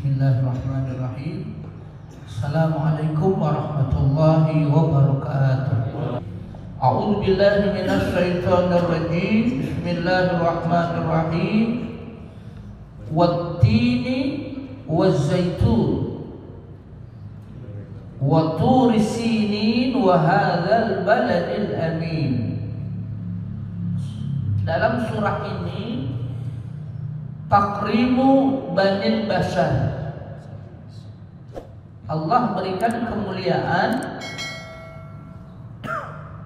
Bismillahirrahmanirrahim. Assalamualaikum warahmatullahi wabarakatuh. A'udzu billahi minasy syaithanir rajim. Bismillahirrahmanirrahim. Wat-tini waz-zaitun wa turi sinin wa hadzal baladil amin. Dalam surah ini takrimu banil bashar, Allah berikan kemuliaan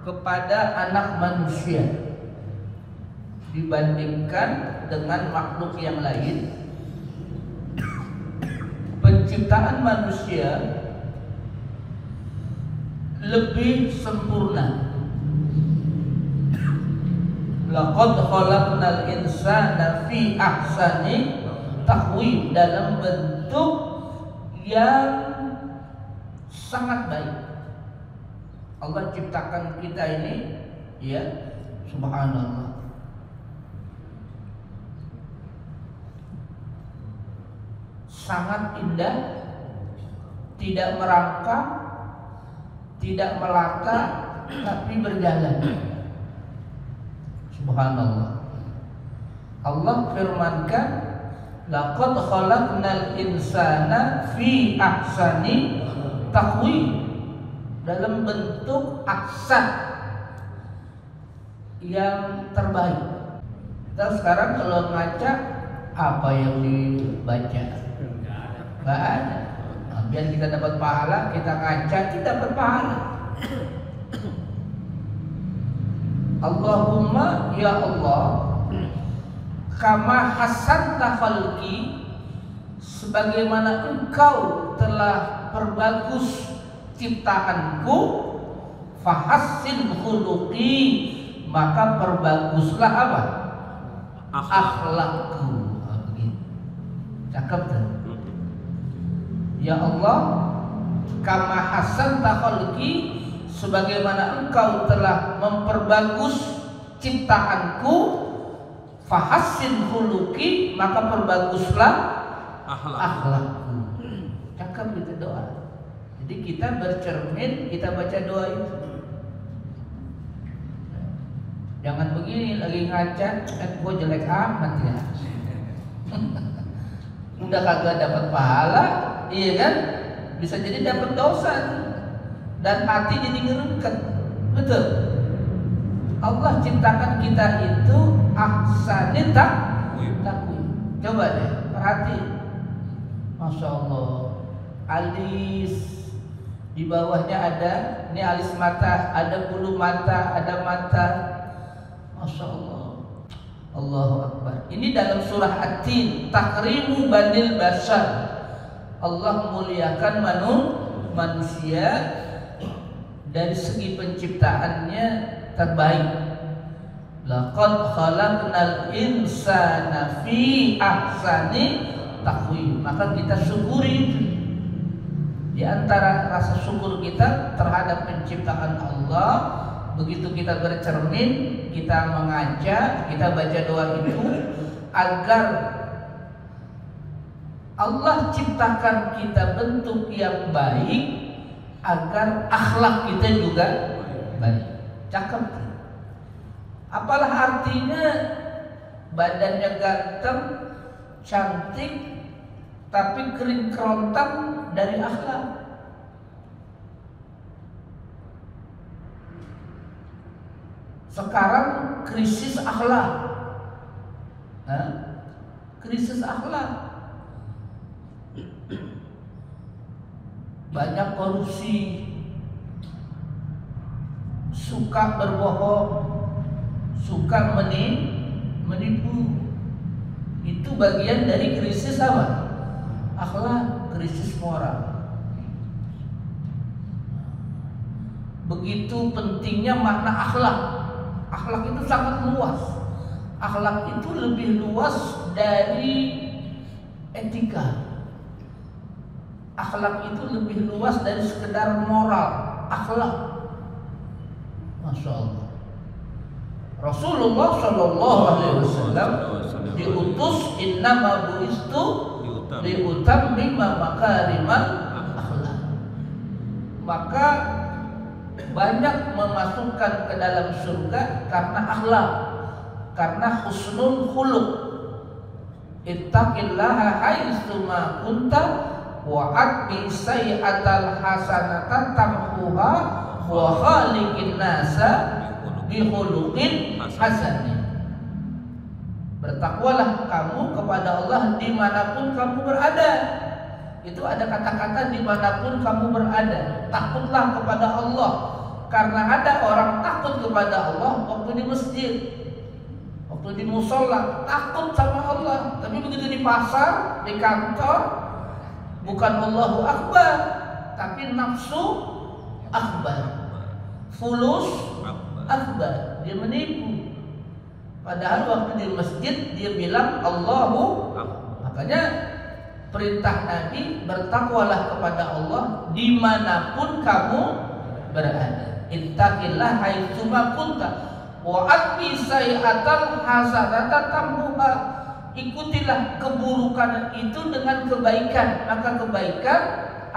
kepada anak manusia dibandingkan dengan makhluk yang lain. Penciptaan manusia lebih sempurna. Laqad khalaqnal insana fi ahsani taqwim, dalam bentuk yang sangat baik. Allah ciptakan kita ini, ya, subhanallah, sangat indah, tidak merangkak, tidak melata, tapi berjalan. Subhanallah. Allah firmankan, laqad khalaqnal insana fi ahsani taqwim, dalam bentuk ahsan yang terbaik. Kita sekarang kalau ngaca, apa yang dibaca? Nggak ada. Nah, biar kita dapat pahala, kita ngaca, kita dapat pahala. Allahumma ya Allah, kama hasanta khalqi, sebagaimana engkau telah perbagus ciptaanku, fahassin khuluqi, maka perbaguslah apa? Akhlakku. Cakep kan? Ya Allah, kama hasanta khalqi, sebagaimana engkau telah memperbagus ciptaanku, fahassin khuluqi, maka perbaguslah akhlakku. Cakep itu doa. Jadi kita bercermin, kita baca doa itu. Jangan begini lagi ngaca, gue jelek amat ya. Udah kagak dapat pahala, iya kan? Bisa jadi dapat dosa tuh. Dan hati jadi ngerungket. Betul. Allah ciptakan kita itu ahsanit taqwim. Coba deh perhati. Masya Allah, alis, di bawahnya ada, ini alis mata, ada bulu mata, ada mata. Masya Allah, Allahu Akbar. Ini dalam surah At-Tin, takrimu banil bashar, Allah muliakan manusia dari segi penciptaannya terbaik. Laqad khalaqnal insana fi ahsani taqwim. Maka kita syukuri itu. Di antara rasa syukur kita terhadap penciptaan Allah, begitu kita bercermin, kita mengaca, kita baca doa itu, agar Allah ciptakan kita bentuk yang baik, agar akhlak kita juga baik. Cakep. Apalah artinya badannya ganteng, cantik, tapi kering kerontang dari akhlak. Sekarang krisis akhlak. Krisis akhlak. Banyak korupsi, suka berbohong, suka menipu. Itu bagian dari krisis apa? Akhlak, krisis moral. Begitu pentingnya makna akhlak. Akhlak itu sangat luas. Akhlak itu lebih luas dari etika. Akhlak itu lebih luas dari sekedar moral. Akhlak, Masya Allah. Rasulullah Shallallahu Alaihi Wasallam diutus, innama bu'istu liutammima makarimal akhlak. Maka banyak memasukkan ke dalam surga karena akhlak, karena husnul khuluq. Ittaqillaha haitsu ma kunta wa atbi sayyi'atal hasanata tamhuha wa khaliqin nasa bi khuluqin hasanin. Bertakwalah kamu kepada Allah dimanapun kamu berada. Itu ada kata-kata dimanapun kamu berada. Takutlah kepada Allah, karena ada orang takut kepada Allah waktu di masjid, waktu di musola takut sama Allah, tapi begitu di pasar, di kantor, bukan Allahu Akbar, tapi nafsu akbar, fulus akbar, dia menipu. Padahal waktu di masjid dia bilang Allahu Akbar. Makanya perintah Nabi, bertakwalah kepada Allah dimanapun kamu berada. Ittaqillah haitsu ma kunta wa atbi sayyi'atal hasanata tamhuha. Ikutilah keburukan itu dengan kebaikan, maka kebaikan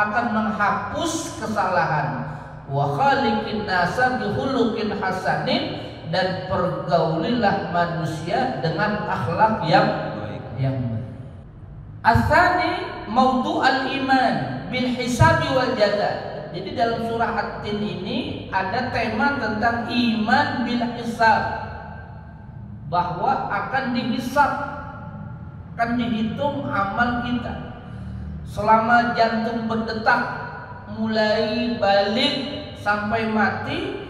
akan menghapus kesalahan. Wa khaliqin nasa bi khuluqin hasanin, dan pergaulilah manusia dengan akhlak yang baik. Asani maudu al-iman bil hisabi wal jaza. Jadi dalam surah At-Tin ini ada tema tentang iman bil hisab, bahwa akan dihisab, akan dihitung amal kita selama jantung berdetak, mulai balik sampai mati.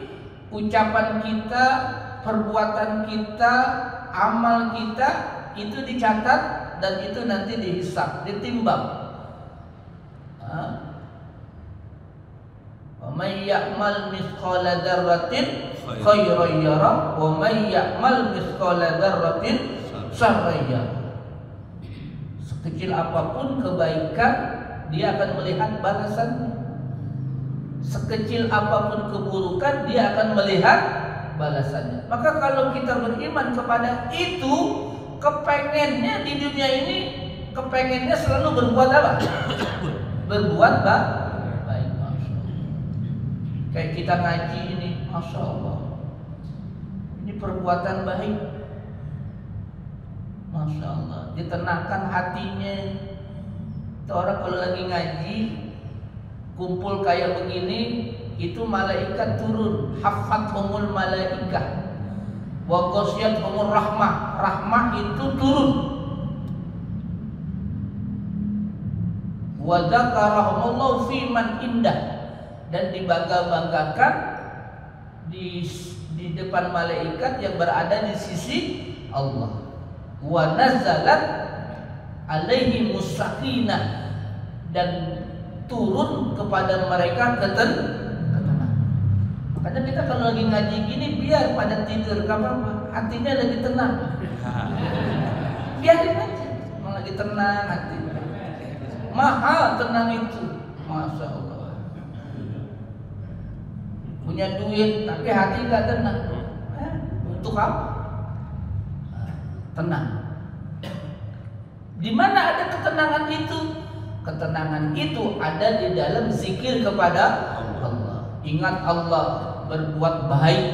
Ucapan kita, perbuatan kita, amal kita itu dicatat dan itu nanti dihisab, ditimbang. Wa may ya'mal mithqala dzarratin khairan yara wa may ya'mal mithqala dzarratin syarran yara. Sekecil apapun kebaikan, dia akan melihat balasannya. Sekecil apapun keburukan, dia akan melihat balasannya. Maka kalau kita beriman kepada itu, kepengennya di dunia ini, kepengennya selalu berbuat apa? Berbuat baik. Masya Allah. Kayak kita ngaji ini, Masya Allah, ini perbuatan baik. Masya Allah, ditenangkan hatinya. Itu orang kalau lagi ngaji, kumpul kayak begini, itu malaikat turun, haffathumul malaikah wa ghasyiyatuhumur rahmah. Rahmah itu turun. Wa dzakarahumullahu fi man indah, dan dibangga-banggakan di depan malaikat yang berada di sisi Allah. Wa nazalat alaihi musakinah, dan turun kepada mereka ketenangan. Makanya kita kalau lagi ngaji gini, biar pada tidur, kapan hatinya lagi tenang. Biarin aja, mau lagi tenang hati. Mahal tenang itu, Masya Allah. Punya duit tapi hati nggak tenang. Untuk apa? Tenang. Di mana ada ketenangan itu? Ketenangan itu ada di dalam zikir kepada Allah. Ingat Allah, berbuat baik,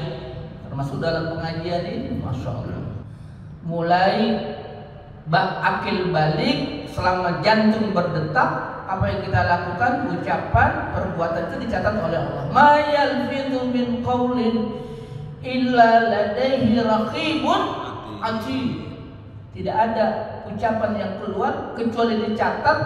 termasuk dalam pengajian ini, Masya Allah. Mulai akil balik, selama jantung berdetak, apa yang kita lakukan, ucapan, perbuatan itu dicatat oleh Allah. Ma yalfidhu min qawlin illa ladaihi raqibun atid. Tidak ada ucapan yang keluar kecuali dicatat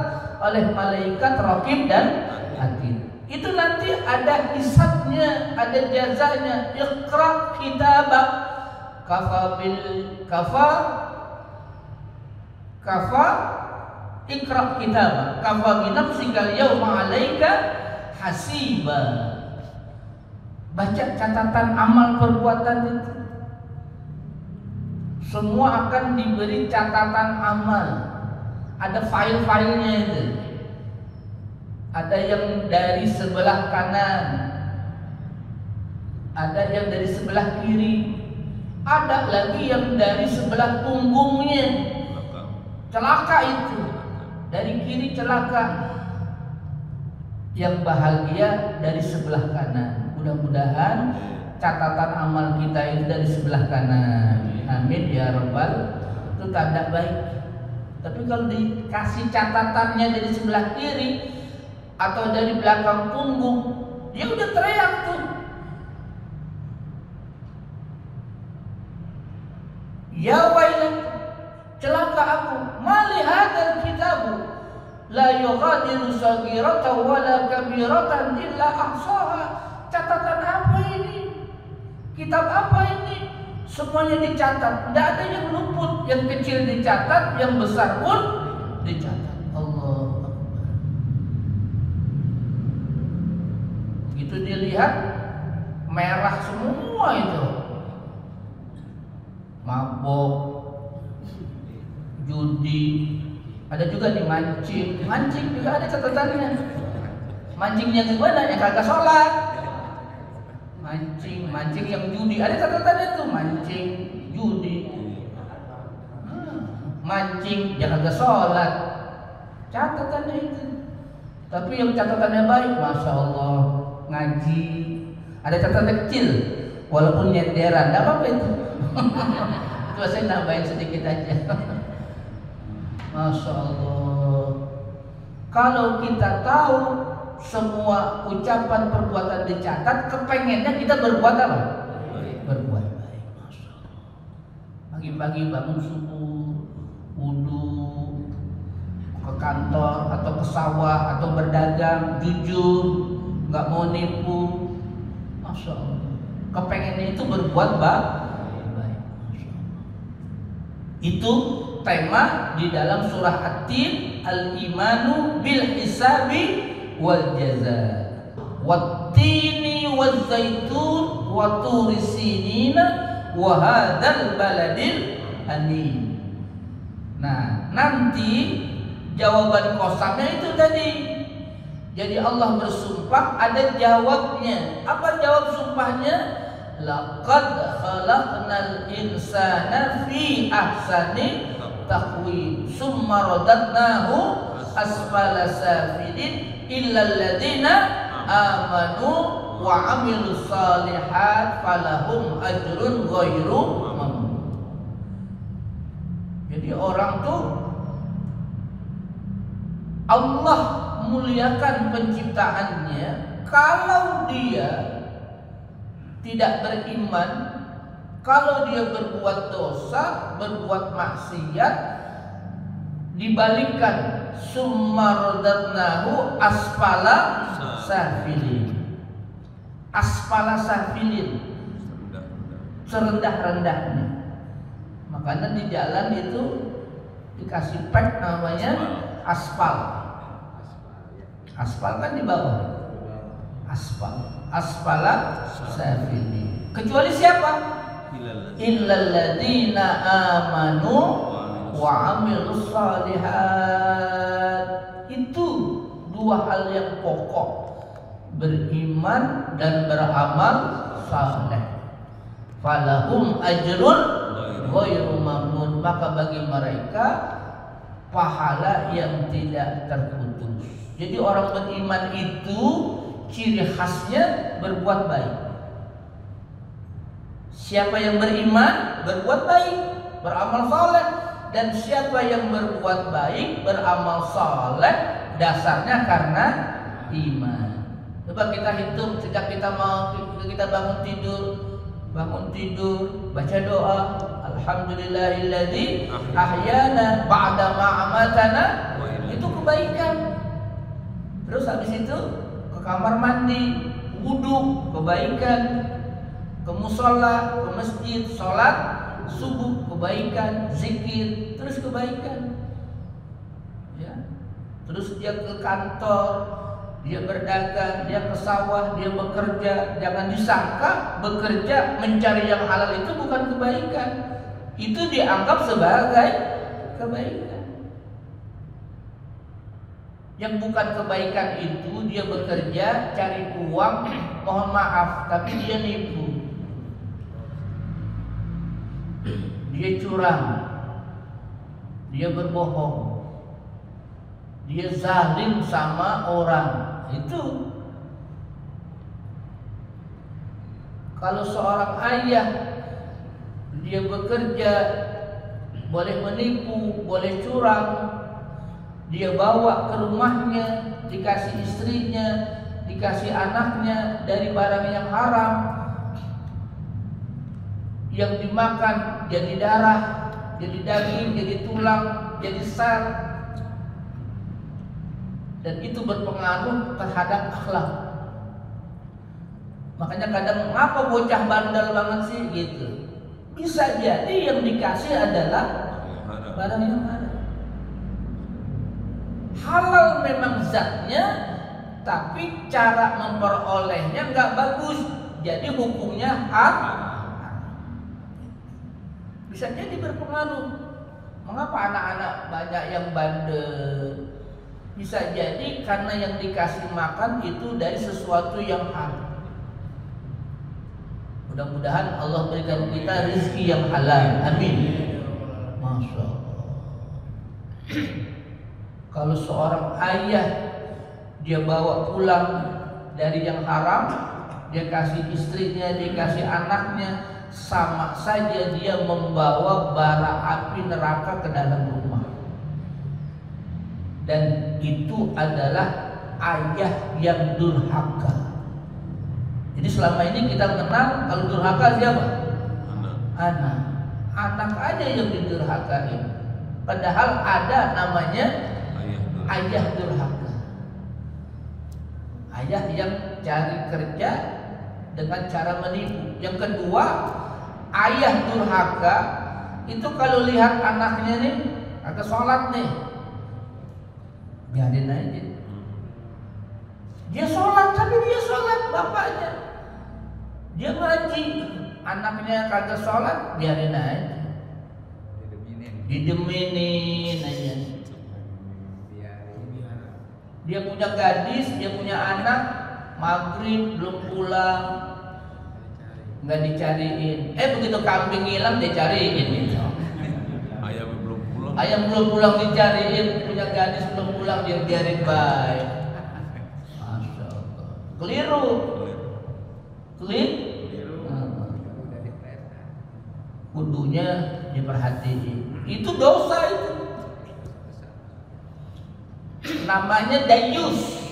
oleh malaikat raqib dan atid. Itu nanti ada hisabnya, ada jazanya. Iqra kitabak kafa iqra kitabak kafa bi nafsika al-yawma 'alaika hasiba. Baca catatan amal perbuatan itu. Semua akan diberi catatan amal. Ada file-filenya itu. Ada yang dari sebelah kanan, ada yang dari sebelah kiri, ada lagi yang dari sebelah punggungnya. Celaka itu. dari kiri celaka, yang bahagia dari sebelah kanan. Mudah-mudahan catatan amal kita itu dari sebelah kanan. Amin ya rabbal. Itu tanda baik. Tapi kalau dikasih catatannya dari sebelah kiri atau dari belakang punggung, dia udah teriak tuh. Ya wailah, celaka aku, mali hadzal kitabu la yughadiru saghiratan wala kabiratan illa ahsaha. Catatan apa ini? Kitab apa ini? Semuanya dicatat, tidak ada yang luput. Yang kecil dicatat, yang besar pun dicatat. Allah Akbar. Begitu dilihat, merah semua itu. Mabok, judi, ada juga nih mancing. Mancing juga ada catatannya. Mancingnya gimana? Ya kagak sholat. Mancing yang judi, ada catatannya tuh, mancing judi. Mancing ya kagak sholat, catatannya itu. Tapi yang catatannya baik, masya Allah, ngaji. Ada catatan kecil, walaupun nyenderan, nggak apa-apa itu. Itu saya nambahin sedikit aja. Masya Allah. Kalau kita tahu semua ucapan perbuatan dicatat, kepengennya kita berbuat apa? Berbuat baik. Masya Allah. Pagi-pagi bangun subuh, wudu, ke kantor atau ke sawah atau berdagang, jujur, nggak mau nipu. Masya Allah. Kepengennya itu berbuat baik. Masya Allah. Itu tema di dalam surah At-Tin, al-imanu bil hisabi wal jaza. Wat-tini waz-zaitun wa turi sinina wa hadzal baladil amin. Nah, nanti jawaban kosamnya itu tadi. Jadi Allah bersumpah, ada jawabnya. Apa jawab sumpahnya? Laqad khalaqnal insana fi ahsani taqwim summa radadnahu asfala safilin illal ladzina amanu wa amilus shalihat falahum ajrun ghairu mamnun. Jadi orang tuh Allah muliakan penciptaannya. Kalau dia tidak beriman, kalau dia berbuat dosa, berbuat maksiat, dibalikkan summa radadnahu asfala safilin. Asfala safilin, serendah-rendahnya. Makanya di jalan itu dikasih pek namanya aspal. Aspal kan di bawah. Aspal, aspala safilin. Kecuali siapa? Illal ladzina amanu wa amilus shalihat. Itu dua hal yang pokok, beriman dan beramal saleh. Falahum ajrun ghairu mamnun. Maka bagi mereka pahala yang tidak terputus. Jadi orang beriman itu ciri khasnya berbuat baik. Siapa yang beriman berbuat baik, beramal saleh. Dan siapa yang berbuat baik, beramal saleh, dasarnya karena iman. Coba kita hitung sejak kita bangun tidur, baca doa, alhamdulillahilladzi ahyana ba'da ma amatana. Itu kebaikan. Terus habis itu ke kamar mandi, wudu, kebaikan. Ke musola, ke masjid, sholat subuh, kebaikan. Zikir, terus kebaikan. Ya. Terus dia ke kantor, dia berdagang, dia ke sawah, dia bekerja. Jangan disangka bekerja mencari yang halal itu bukan kebaikan. Itu dianggap sebagai kebaikan. Yang bukan kebaikan itu dia bekerja cari uang, mohon maaf, tapi dia nipu. Dia curang, dia berbohong. dia zalim sama orang. Itu kalau seorang ayah dia bekerja boleh menipu, boleh curang, dia bawa ke rumahnya, dikasih istrinya, dikasih anaknya dari barang yang haram, yang dimakan jadi darah, jadi daging, jadi tulang, jadi sel, dan itu berpengaruh terhadap akhlak. Makanya kadang ngapa bocah bandel banget sih gitu. Bisa jadi yang dikasih adalah barang yang haram. Halal memang zatnya, tapi cara memperolehnya nggak bagus. Jadi hukumnya haram. Bisa jadi berpengaruh. Mengapa anak-anak banyak yang bandel? Bisa jadi karena yang dikasih makan itu dari sesuatu yang haram. Mudah-mudahan Allah berikan kita rezeki yang halal. Amin. Masya Allah. Kalau seorang ayah dia bawa pulang dari yang haram, dia kasih istrinya, dia kasih anaknya, sama saja dia membawa bara api neraka ke dalam rumah. Dan itu adalah ayah yang durhaka. Jadi selama ini kita kenal kalau durhaka siapa? Anak. Anak aja yang didurhakain. Padahal ada namanya ayah durhaka. Ayah yang cari kerja dengan cara menipu. Yang kedua, ayah durhaka itu kalau lihat anaknya nih agak sholat nih, biarin aja. Dia sholat, tapi dia sholat bapaknya. Dia ngaji, anaknya kagak sholat, biarin aja. Dideminin aja. Dia punya gadis, dia punya anak, maghrib belum pulang, nggak dicariin. Begitu kambing hilang dicariin. Ayam belum pulang dicariin, punya gadis belum pulang dia biarin baik. Masya Allah. Keliru. Kudunya diperhatiin. Itu dosa itu. Namanya dayus.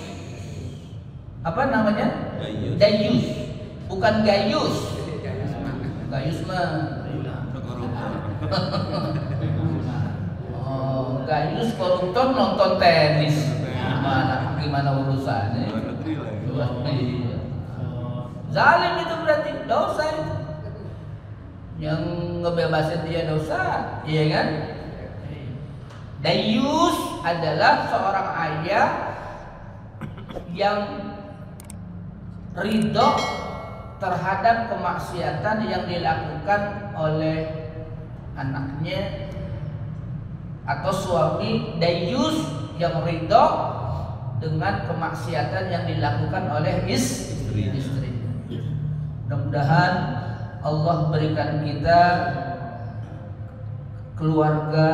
Apa namanya? Dayus. Bukan gayus. Gayus mah. Oh, gayus koruptor nonton tenis. Gimana urusannya? Zalim itu berarti dosa itu. Yang ngebebasin dia dosa, iya kan? Dayus adalah seorang ayah yang ridho terhadap kemaksiatan yang dilakukan oleh anaknya, atau suami dayus yang ridho dengan kemaksiatan yang dilakukan oleh istri. Mudah-mudahan Allah berikan kita keluarga,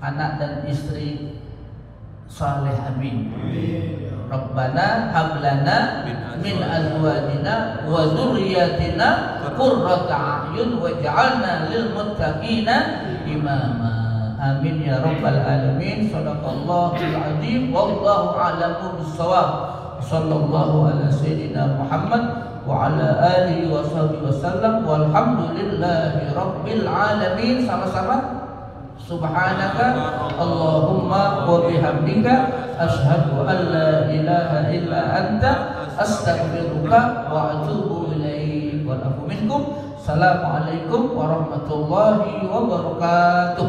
anak dan istri saleh. Amin. Rabbana hablana min azwajina wa dzurriyyatina qurrata a'yun waj'alna lil muttaqina imama. Amin ya rabbal alamin. Shadaqallahul azim. Wallahu a'lamu bissawab. Sallallahu ala sayyidina Muhammad wa ala alihi wa sahbihi wasallam walhamdulillahi rabbil alamin. Sama-sama. Subhanaka Allahumma wa bihamdika asyhadu an la ilaha illa anta astaghfiruka wa atubu ilaik. Wa afu minkum. Assalamualaikum warahmatullahi wabarakatuh.